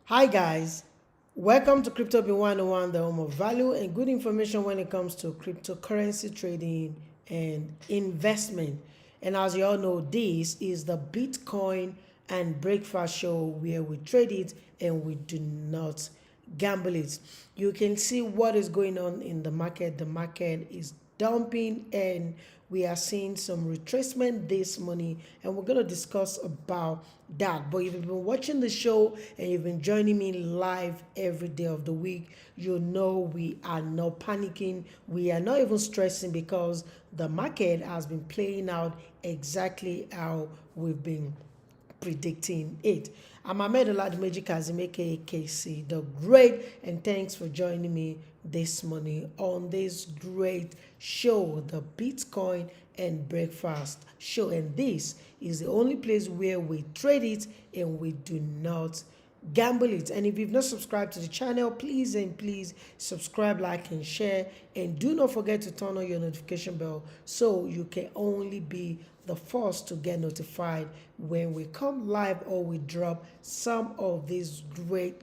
Hi guys, welcome to Crypto Be 101, the home of value and good information when it comes to cryptocurrency trading and investment. And as you all know, this is the Bitcoin and breakfast show where we trade it and we do not gamble it. You can see what is going on in the market. The market is dumping and we are seeing some retracement this morning, and we're going to discuss about that. But if you've been watching the show and you've been joining me live every day of the week, you know we are not panicking, we are not even stressing, because the market has been playing out exactly how we've been predicting it. I'm Ahmed Oladimeji Kazim, aka KC the Great, and thanks for joining me this morning on this great show, the Bitcoin and Breakfast Show. And this is the only place where we trade it and we do not gamble it. And if you've not subscribed to the channel, please and please subscribe, like, and share, and do not forget to turn on your notification bell so you can only be the first to get notified when we come live or we drop some of this great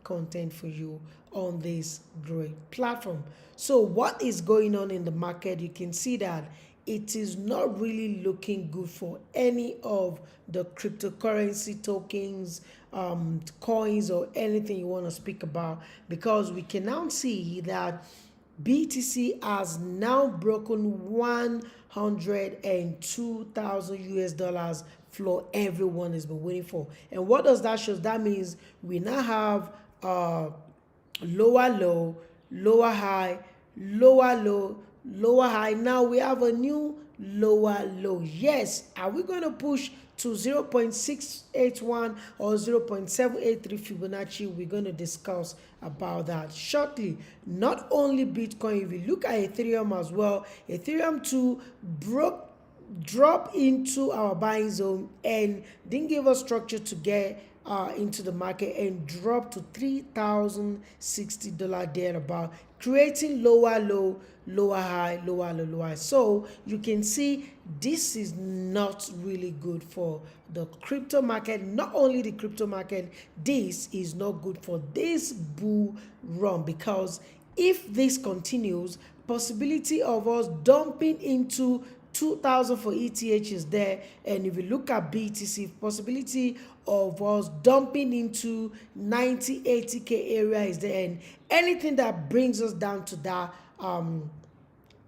content for you on this great platform. So what is going on in the market? You can see that it is not really looking good for any of the cryptocurrency tokens, coins, or anything you want to speak about, because we can now see that BTC has now broken 102,000 US dollars floor everyone has been waiting for. And what does that show? That means we now have lower low, lower high, lower low, lower high. Now we have a new lower low. Yes, are we going to push to 0.681 or 0.783 Fibonacci? We're going to discuss about that shortly. Not only Bitcoin, if you look at Ethereum as well, Ethereum too drop into our buying zone and didn't give us structure to get into the market, and drop to $3,060 thereabout, creating lower low, lower high, lower low, lower high. So you can see this is not really good for the crypto market. Not only the crypto market, this is not good for this bull run, because if this continues, possibility of us dumping into 2,000 for ETH is there. And if you look at BTC, possibility of us dumping into 90 80k area is there, and anything that brings us down to that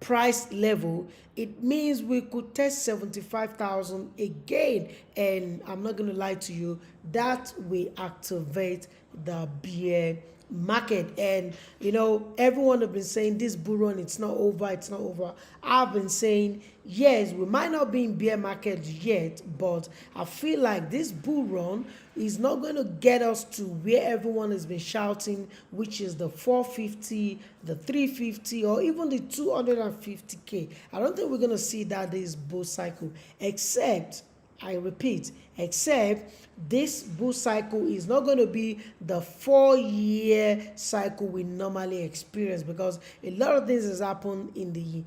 price level, it means we could test 75,000 again. And I'm not going to lie to you, that will activate the bear market. And you know, everyone have been saying this bull run, it's not over, it's not over. I've been saying yes, we might not be in bear market yet, but I feel like this bull run is not going to get us to where everyone has been shouting, which is the 450, the 350, or even the 250k. I don't think we're going to see that this bull cycle, except, I repeat, except this bull cycle is not going to be the 4-year cycle we normally experience, because a lot of things has happened in the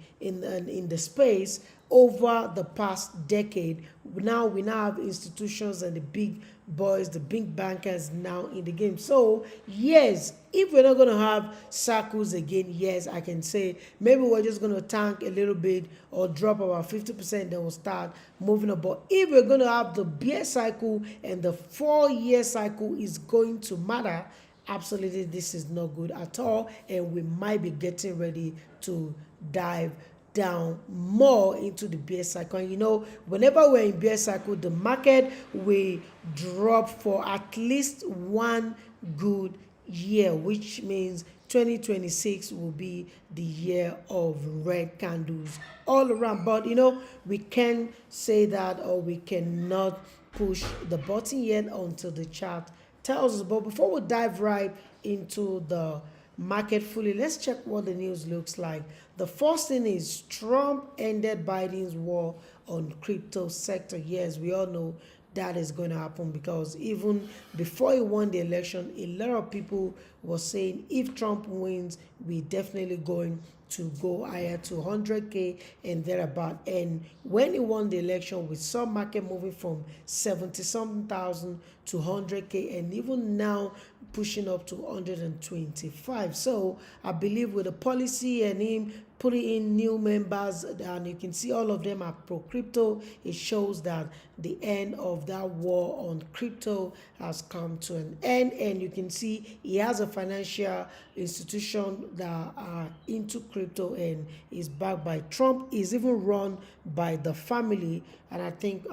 space over the past decade. Now we have institutions and the big boys, the big bankers now in the game. So yes, if we're not going to have cycles again, yes, I can say maybe we're just going to tank a little bit or drop about 50%, then we'll start moving up. But if we're going to have the bear cycle, and the 4-year cycle is going to matter, absolutely this is not good at all, and we might be getting ready to dive down more into the bear cycle. And you know, whenever we're in bear cycle, the market will drop for at least one good year, which means 2026 will be the year of red candles all around. But you know, we can say that, or we cannot push the button yet until the chart tells us. But before we dive right into the market fully, let's check what the news looks like. The first thing is Trump ended Biden's war on crypto sector. Yes, we all know that is going to happen, because even before he won the election, a lot of people were saying if Trump wins, we're definitely going to go higher to 100K and thereabout. And when he won the election, we saw market moving from 70 something thousand to 100K, and even now pushing up to 125. So I believe with the policy and him putting in new members, and you can see all of them are pro crypto, it shows that the end of that war on crypto has come to an end. And you can see he has a financial institution that are into crypto and is backed by Trump, is even run by the family, and I think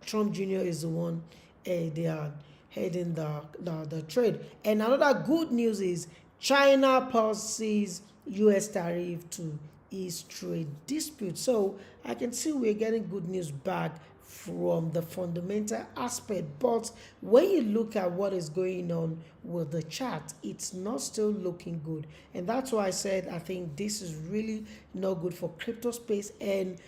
Trump Jr. is the one they are heading the trade. And another good news is China pauses US tariff to ease trade dispute. So I can see we're getting good news back from the fundamental aspect, but when you look at what is going on with the chart, it's not still looking good. And that's why I said I think this is really not good for crypto space. And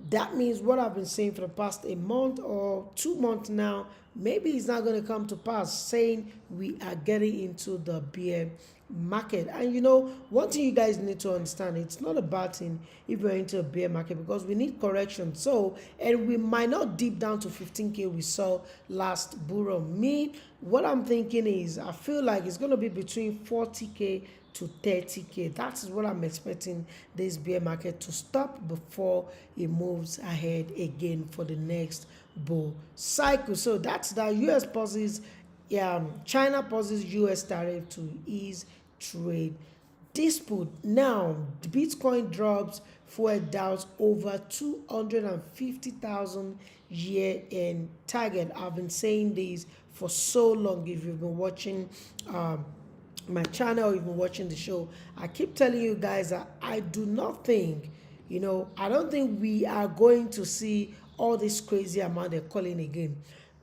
that means what I've been saying for the past a month or 2 months now, maybe it's not going to come to pass, saying we are getting into the bear market. And one thing you guys need to understand, it's not a bad thing if you're into a bear market, because we need correction. So, and we might not dip down to 15K we saw last bull run. Me, what I'm thinking is I feel like it's going to be between 40K to 30K. That is what I'm expecting this bear market to stop before it moves ahead again for the next bull cycle. So that's that. US pauses, China pauses US tariff to ease trade dispute. Now Bitcoin drops for doubts over 250,000 year-end target. I've been saying this for so long. If you've been watching my channel, you've been watching the show, I keep telling you guys that I do not think, I don't think we are going to see all this crazy amount they're calling again.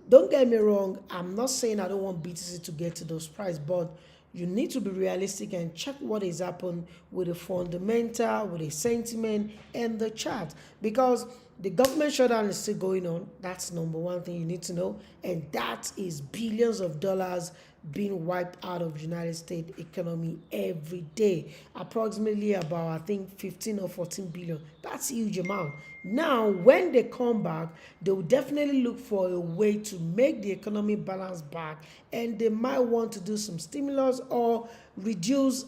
Don't get me wrong, I'm not saying I don't want BTC to get to those prices, but you need to be realistic and check what is happening with the fundamental, with the sentiment and the chart, because the government shutdown is still going on. That's number one thing you need to know, and that is billions of dollars being wiped out of United States economy every day. Approximately about, I think, 15 or 14 billion. That's a huge amount. Now, when they come back, they will definitely look for a way to make the economy balance back, and they might want to do some stimulus or reduce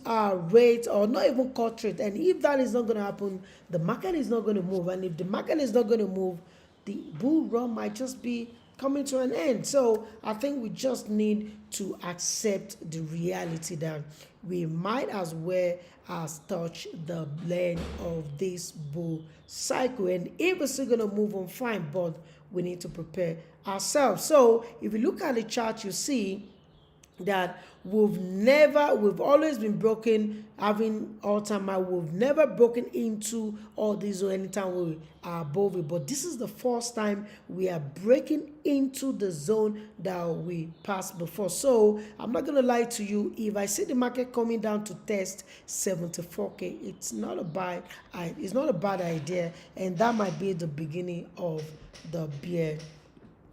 rate, or not even cut rate. And if that is not going to happen, the market is not going to move. And if the market is not going to move, the bull run might just be coming to an end. So I think we just need to accept the reality that we might as well as touch the blend of this bull cycle. And if it's still going to move on, fine, but we need to prepare ourselves. So if you look at the chart, you see that we've always been broken, having all-time high. We've never broken into all these or anytime we are above it, but this is the first time we are breaking into the zone that we passed before. So I'm not gonna lie to you, if I see the market coming down to test 74K, it's not a bad idea, and that might be the beginning of the bear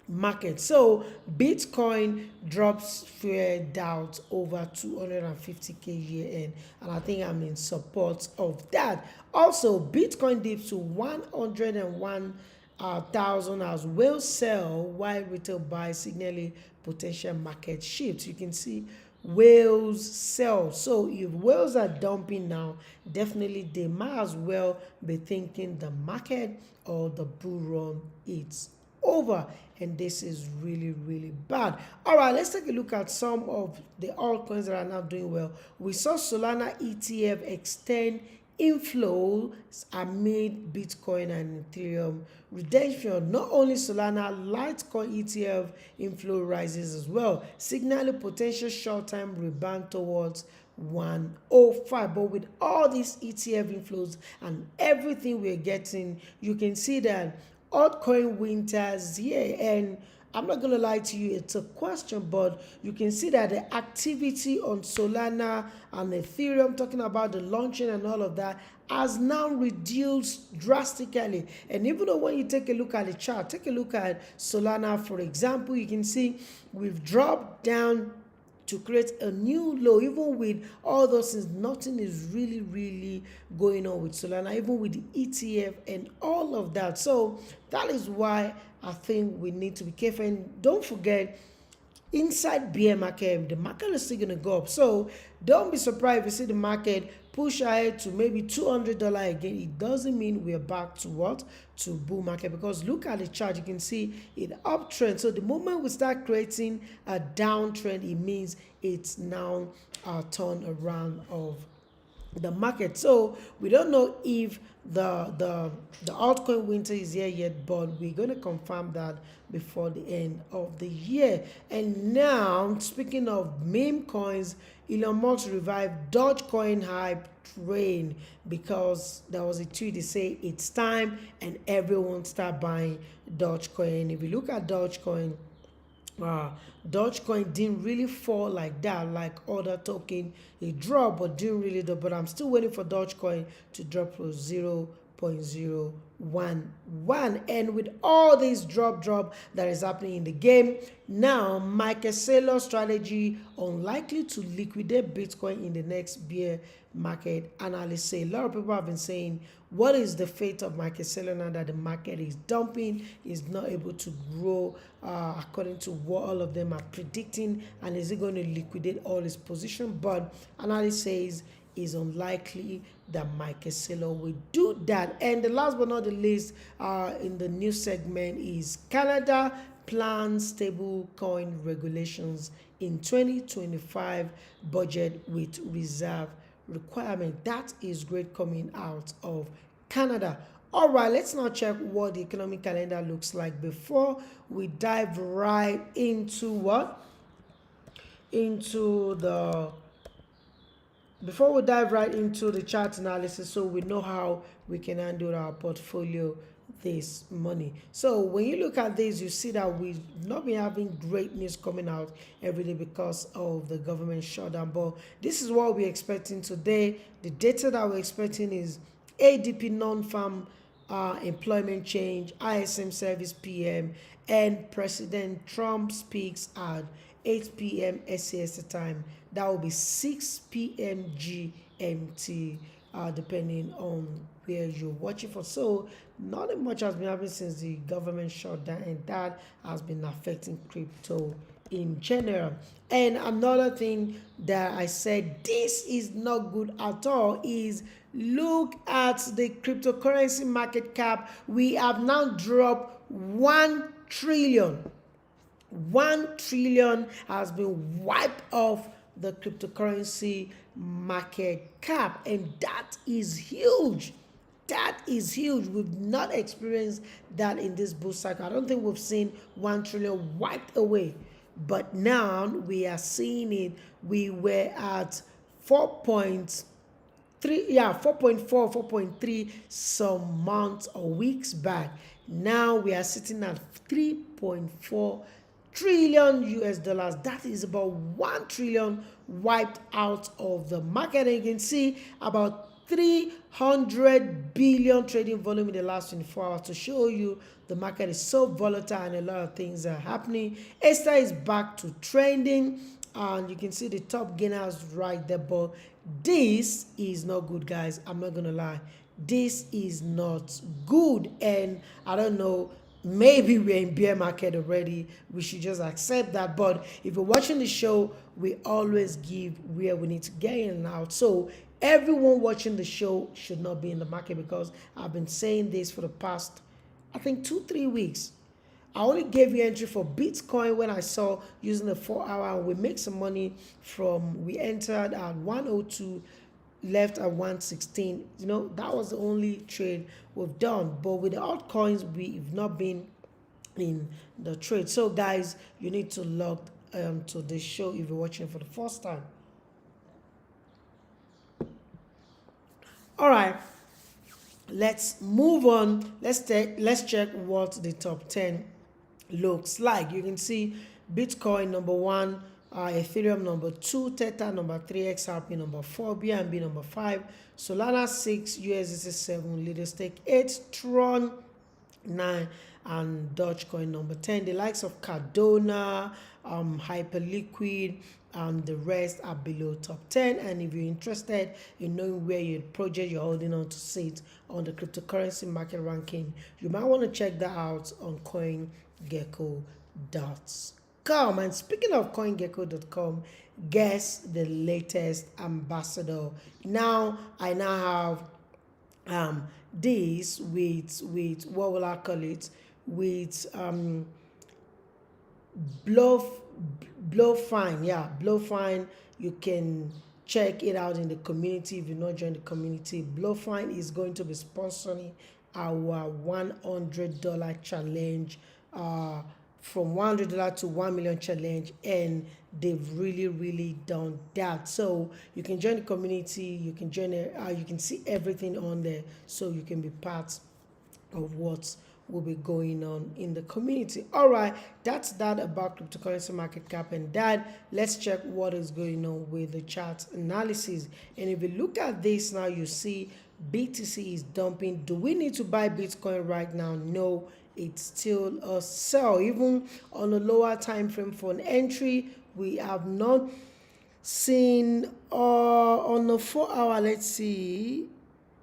market. So Bitcoin drops fear doubt over 250K year end, and I think I'm in support of that. Also, Bitcoin dips to 101,000 as whales sell while retail buy, signaling potential market shifts. You can see whales sell. So if whales are dumping now, definitely they might as well be thinking the market or the bull run is over, and this is really, really bad. All right, let's take a look at some of the altcoins that are now doing well. We saw Solana ETF extend inflows amid Bitcoin and Ethereum redemption. Not only Solana, Litecoin ETF inflow rises as well, signaling potential short-term rebound towards 105. But with all these ETF inflows and everything we're getting, you can see that altcoin winters here. And I'm not gonna lie to you, it's a question, but you can see that the activity on Solana and Ethereum, talking about the launching and all of that, has now reduced drastically. And even though when you take a look at the chart, take a look at Solana, for example, you can see we've dropped down to create a new low. Even with all those things, nothing is really going on with Solana, even with the ETF and all of that. So that is why I think we need to be careful. And don't forget, inside bear market, the market is still going to go up. So don't be surprised if you see the market push ahead to maybe $200 again. It doesn't mean we're back to what? To bull market, because look at the chart. You can see it uptrend. So the moment we start creating a downtrend, it means it's now a turn around of the market. So we don't know if the altcoin winter is here yet, but we're going to confirm that before the end of the year. And now, speaking of meme coins, Elon Musk revived Dogecoin hype train because there was a tweet that say it's time and everyone start buying Dogecoin. If you look at Dogecoin, Dogecoin didn't really fall like that, like other token. It dropped, but didn't really do. But I'm still waiting for Dogecoin to drop to 0.011. And with all this drop that is happening in the game now, Michael Saylor's strategy unlikely to liquidate Bitcoin in the next bear market. Analysts say, a lot of people have been saying, what is the fate of Michael Saylor now that the market is dumping, is not able to grow according to what all of them are predicting, and is it going to liquidate all his position? But analyst says it's unlikely that Michael Saylor will do that. And the last but not the least in the news segment is Canada plans stable coin regulations in 2025 budget with reserve requirement. That is great coming out of Canada. All right, let's now check what the economic calendar looks like before we dive right into what? Before we dive right into the chart analysis, so we know how we can handle our portfolio this money. So when you look at this, you see that we've not been having great news coming out every day because of the government shutdown, but this is what we're expecting today. The data that we're expecting is ADP non-farm employment change, ISM service PM, and President Trump speaks at 8 p.m. SCST time. That will be 6 p.m. GMT, depending on where you're watching for. So not much has been happening since the government shutdown, and that has been affecting crypto in general. And another thing that I said this is not good at all is look at the cryptocurrency market cap. We have now dropped 1 trillion. 1 trillion has been wiped off the cryptocurrency market cap, and that is huge. That is huge. We've not experienced that in this bull cycle. I don't think we've seen 1 trillion wiped away, but now we are seeing it. We were at 4.3, 4.3 some months or weeks back. Now we are sitting at 3.4 trillion US dollars. That is about 1 trillion wiped out of the market. And you can see about 300 billion trading volume in the last 24 hours to show you the market is so volatile and a lot of things are happening. Esther is back to trending, and you can see the top gainers right there, but this is not good, guys. I'm not gonna lie, this is not good. And I don't know, maybe we're in bear market already. We should just accept that. But if you're watching the show, we always give where we need to get in and out. So everyone watching the show should not be in the market, because I've been saying this for the past, I think, 2-3 weeks. I only gave you entry for Bitcoin when I saw using the 4-hour, and we make some money from, we entered at 102, left at 116. You know, that was the only trade we've done. But with the altcoins, we've not been in the trade. So guys, you need to log to the show if you're watching for the first time. All right, let's move on. Let's check what the top 10 looks like. You can see Bitcoin number 1, Ethereum number 2, Tether number 3, XRP number 4, BNB number 5, Solana 6, USDC 7, Lido Stake 8, Tron 9, and Dogecoin number 10. The likes of Cardona, hyper liquid, the rest are below top 10. And if you're interested in knowing where your project you're holding on to sit on the cryptocurrency market ranking, you might want to check that out on CoinGecko.com. And speaking of CoinGecko.com, guess the latest ambassador. Now I now have this with what will I call it, with Blowfine. You can check it out in the community if you not join the community. Blowfine is going to be sponsoring our $100 challenge, from $100 to 1 million challenge, and they've really done that. So you can join the community, you can join it, you can see everything on there, so you can be part of what will be going on in the community. All right, that's that about cryptocurrency market cap and that. Let's check what is going on with the chart analysis. And if you look at this now, you see BTC is dumping. Do we need to buy Bitcoin right now? No, it's still a sell. Even on a lower time frame for an entry, we have not seen on the 4 hour, let's see.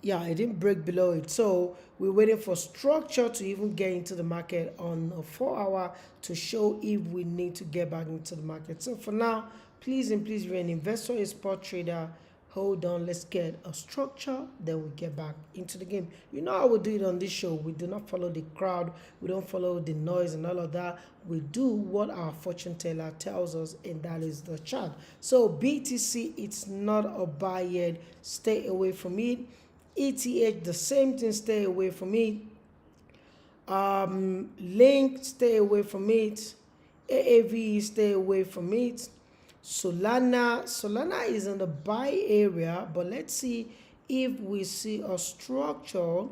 Yeah, it didn't break below it. So we're waiting for structure to even get into the market on a 4 hour to show if we need to get back into the market. So for now, please and please, if you're an investor, a spot trader, hold on, let's get a structure, then we get back into the game. You know how we do it on this show. We do not follow the crowd, we don't follow the noise and all of that. We do what our fortune teller tells us, and that is the chart. So BTC, it's not a buy yet, stay away from it. ETH, the same thing, stay away from it. Link, stay away from it. AAV, stay away from it. Solana is in the buy area, but let's see if we see a structure,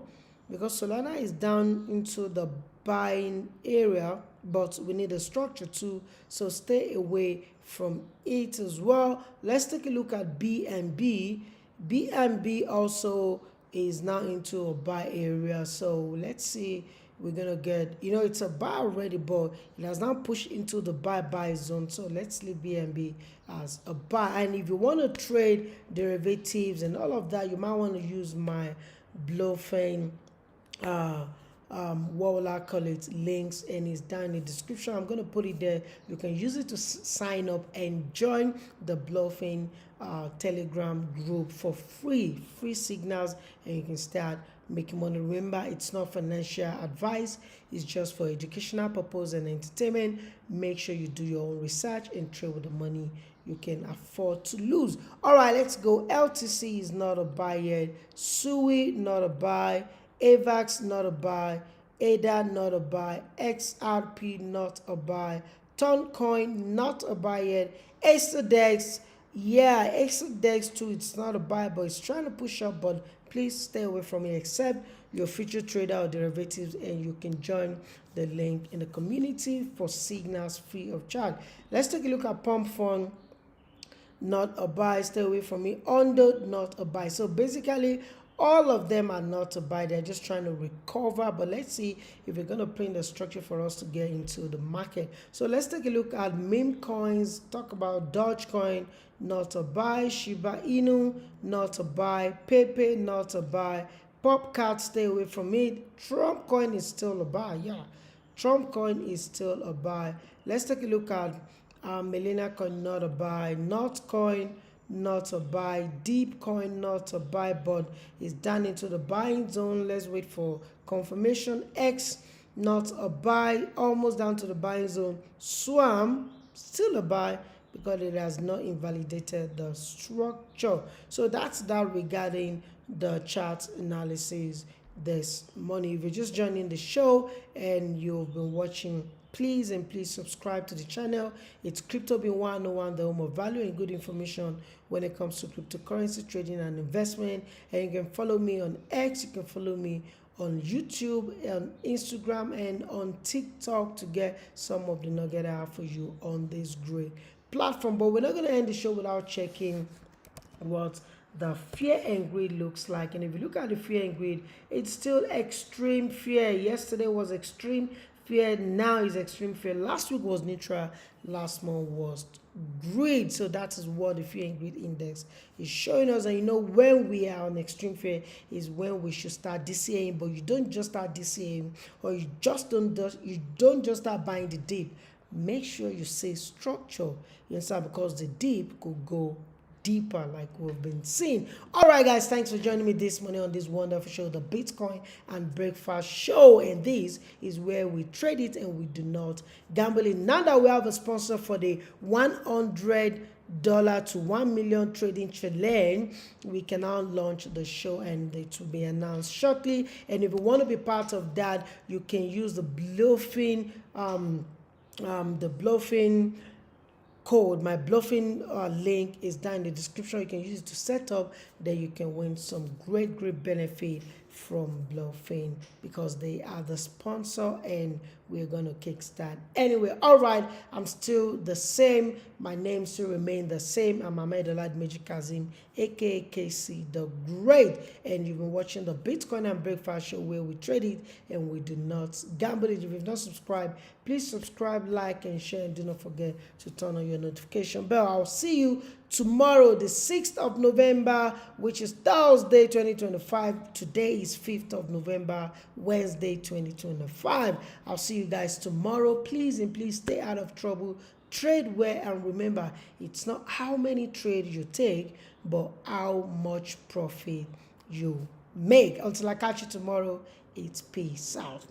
because Solana is down into the buying area, but we need a structure too, so stay away from it as well. Let's take a look at BNB. BNB also is now into a buy area, so let's see. We're gonna get, it's a buy already, but it has now pushed into the buy zone, so let's leave BNB as a buy. And if you want to trade derivatives and all of that, you might want to use my Blowfine what will I call it, links, and it's down in the description. I'm going to put it there. You can use it to sign up and join the Blowfine Telegram group for free signals, and you can start making money. Remember, it's not financial advice, it's just for educational purpose and entertainment. Make sure you do your own research and trade with the money you can afford to lose. All right, let's go. LTC is not a buy yet. SUI, not a buy. AVAX, not a buy. ADA, not a buy. XRP, not a buy. Toncoin, not a buy yet. XDEX, yeah, XDEX too, it's not a buy, but it's trying to push up, but please stay away from it, except your future trader or derivatives, and you can join the link in the community for signals free of charge. Let's take a look at Pump Fund. Not a buy, stay away from it. Ondo, not a buy. So basically, all of them are not a buy. They're just trying to recover. But let's see if we're going to print the structure for us to get into the market. So let's take a look at meme coins. Talk about Dogecoin, not a buy. Shiba Inu, not a buy. Pepe, not a buy. Popcat, stay away from it. Trump coin is still a buy. Yeah, Trump coin is still a buy. Let's take a look at Melina coin, not a buy. Notcoin, not a buy. Deep coin, not a buy, but it's down into the buying zone. Let's wait for confirmation. X, not a buy, almost down to the buying zone. Swam, still a buy because it has not invalidated the structure. So that's that regarding the chart analysis this morning. If you're just joining the show and you've been watching, please and please subscribe to the channel. It's Crypto Bean 101, the home of value and good information when it comes to cryptocurrency trading and investment. And you can follow me on X, you can follow me on YouTube, on Instagram, and on TikTok to get some of the nugget out for you on this great platform. But we're not going to end the show without checking what the fear and greed looks like. And if you look at the fear and greed, it's still extreme fear. Yesterday was extreme fear, now is extreme fear. Last week was neutral, last month was greed. So that is what the fear and greed index is showing us. And when we are on extreme fear is when we should start DCAing. But you don't just start DCAing, or you don't just start buying the dip. Make sure you say structure, you understand, because the dip could go deeper like we've been seeing. All right, guys, thanks for joining me this morning on this wonderful show, the Bitcoin and Breakfast Show. And this is where we trade it and we do not gamble it. Now that we have a sponsor for the $100 to 1 million trading challenge, we can now launch the show and it will be announced shortly. And if you want to be part of that, you can use the bluffing code. My bluffing link is down in the description. You can use it to set up, then you can win some great benefit from bluffing because they are the sponsor and we're going to kickstart anyway. All right, I'm still the same. My name still remains the same. I'm Ahmed Magic Kazim, aka KC the Great, and you've been watching the Bitcoin and Breakfast Show, where we trade it and we do not gamble it. If you've not subscribed, please subscribe, like, and share, and do not forget to turn on your notification bell. I'll see you tomorrow, the 6th of November, which is Thursday 2025. Today is 5th of November, Wednesday 2025. I'll see you guys tomorrow. Please stay out of trouble. Trade well, and remember, it's not how many trades you take, but how much profit you make. Until I catch you tomorrow, it's peace out.